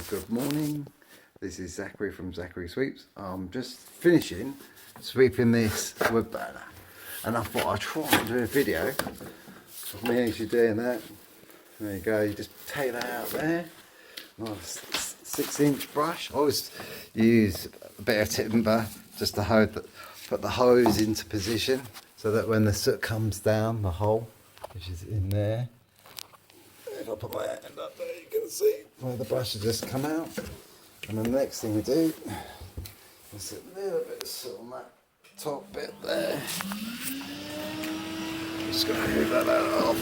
Good morning. This is Zachary from Zachary Sweeps. I'm just finishing sweeping this wood burner, and I thought I'd try and do a video of me actually doing that. There you go. You just take that out there. Nice 6-inch brush. I always use a bit of timber just to put the hose into position so that when the soot comes down the hole, which is in there. If I put my hand up there, you can see where the brush has just come out. And then the next thing we do is a little bit of soot on that top bit there. Just going to move that off.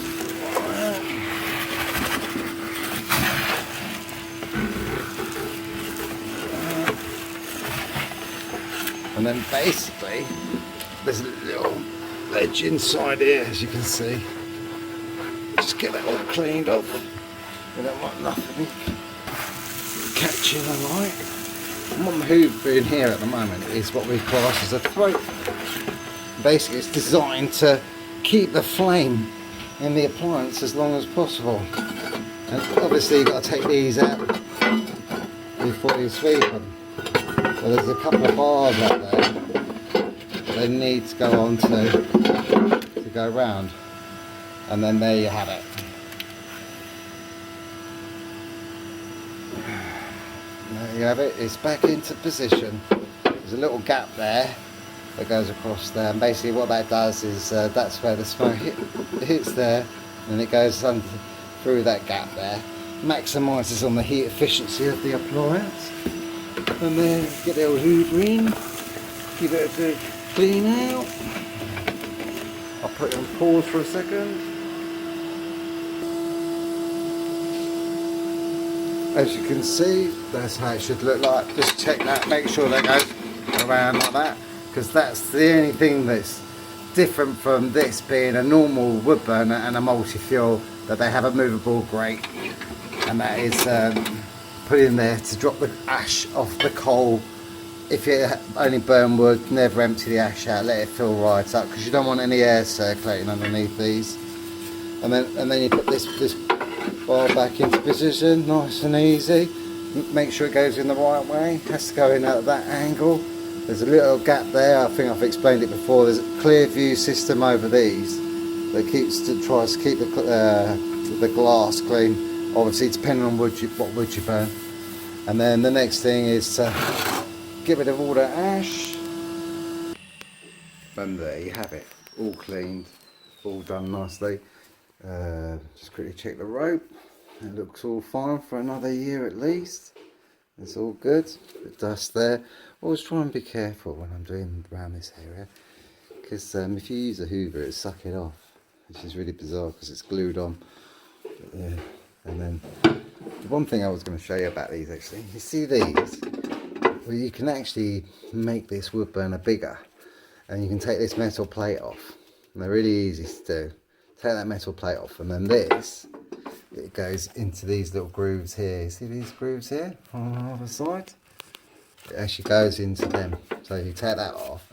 And then basically, there's a little ledge inside here, as you can see. Just get that all cleaned up. We don't want nothing catching the light. And what I'm hoovering here at the moment is what we class as a throat. Basically, it's designed to keep the flame in the appliance as long as possible. And obviously, you've got to take these out before you sweep them. So there's a couple of bars up there. They need to go on to go round. And then there you have it. There you have it. It's back into position. There's a little gap there that goes across there, and basically what that does is that's where the smoke hits there, and it goes through that gap there. Maximises on the heat efficiency of the appliance. And then get the old hoover in. Give it a good clean out. I'll put it on pause for a second. As you can see, that's how it should look like. Just check that, make sure that goes around like that, because that's the only thing that's different from this being a normal wood burner and a multi-fuel, that they have a movable grate, and that is put in there to drop the ash off the coal. If you only burn wood, never empty the ash out, let it fill right up, because you don't want any air circulating underneath these. And then you put this bar back into position, nice and easy. Make sure it goes in the right way. It has to go in at that angle. There's a little gap there. I think I've explained it before. There's a clear view system over these that tries to keep the glass clean. Obviously, depending on what wood you burn. And then the next thing is to get rid of all the ash. And there you have it, all cleaned, all done nicely. Just quickly check the rope. It looks all fine for another year at least. It's all good. Bit of dust there. Always try and be careful when I'm doing around this area, because if you use a hoover, it'll suck it off, which is really bizarre because it's glued on. But, yeah. And then the one thing I was going to show you about these, actually, you see these? Well, you can actually make this wood burner bigger, and you can take this metal plate off. And they're really easy to do. Take that metal plate off, and then it goes into these little grooves here. You see these grooves here on the other side? It actually goes into them. So you take that off,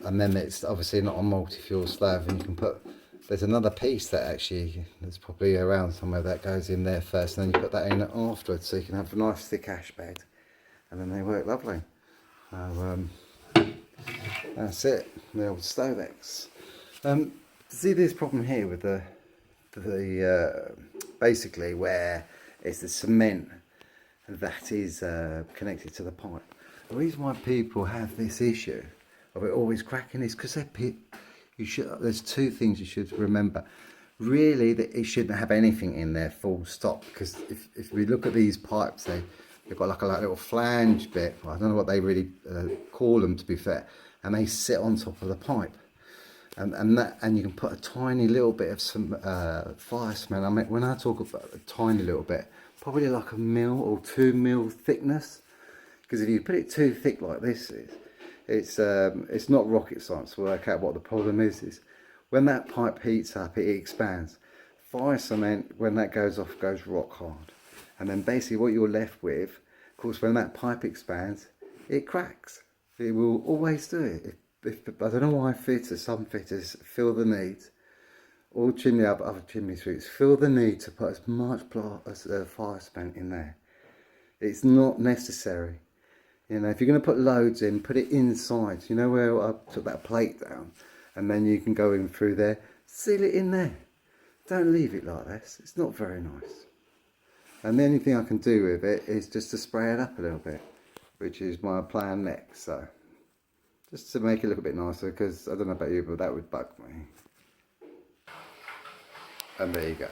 and then it's obviously not a multi-fuel slab, and you can put, there's another piece that actually, there's probably around somewhere, that goes in there first, and then you put that in afterwards, so you can have a nice thick ash bed, and then they work lovely. So that's it, the old Stovex. See this problem here with the basically where it's the cement that is connected to the pipe. The reason why people have this issue of it always cracking is because there's two things you should remember. Really, that it shouldn't have anything in there, full stop, because if we look at these pipes, they've got like a little flange bit. Well, I don't know what they really call them, to be fair, and they sit on top of the pipe. And you can put a tiny little bit of some fire cement. I mean, when I talk about a tiny little bit, probably like 1 mil or 2 mil thickness. Because if you put it too thick like this, it's not rocket science to work out what the problem is. Is when that pipe heats up, it expands. Fire cement, when that goes off, goes rock hard. And then basically what you're left with, of course, when that pipe expands, it cracks. It will always do it. I don't know why some fitters feel the need, all other chimney sweeps feel the need to put as much fire cement in there, It's not necessary. You know, if you're going to put loads in, put it inside. You know where I took that plate down, and then you can go in through there. Seal it in there. Don't leave it like this. It's not very nice. And the only thing I can do with it is just to spray it up a little bit, which is my plan next. So just to make it look a bit nicer, because I don't know about you, but that would bug me. And there you go.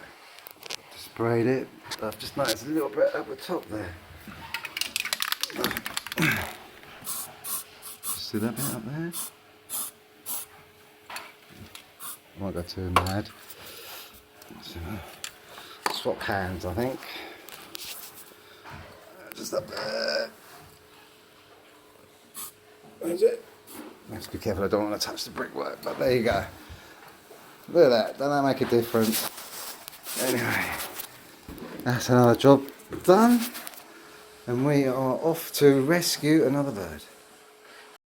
Just sprayed it. I've just noticed a little bit up the top there. See that bit up there? Might go too mad. So, swap hands, I think. Just up there. That's it. Let's be careful, I don't want to touch the brickwork, but there you go. Look at that, doesn't that make a difference? Anyway, that's another job done. And we are off to rescue another bird.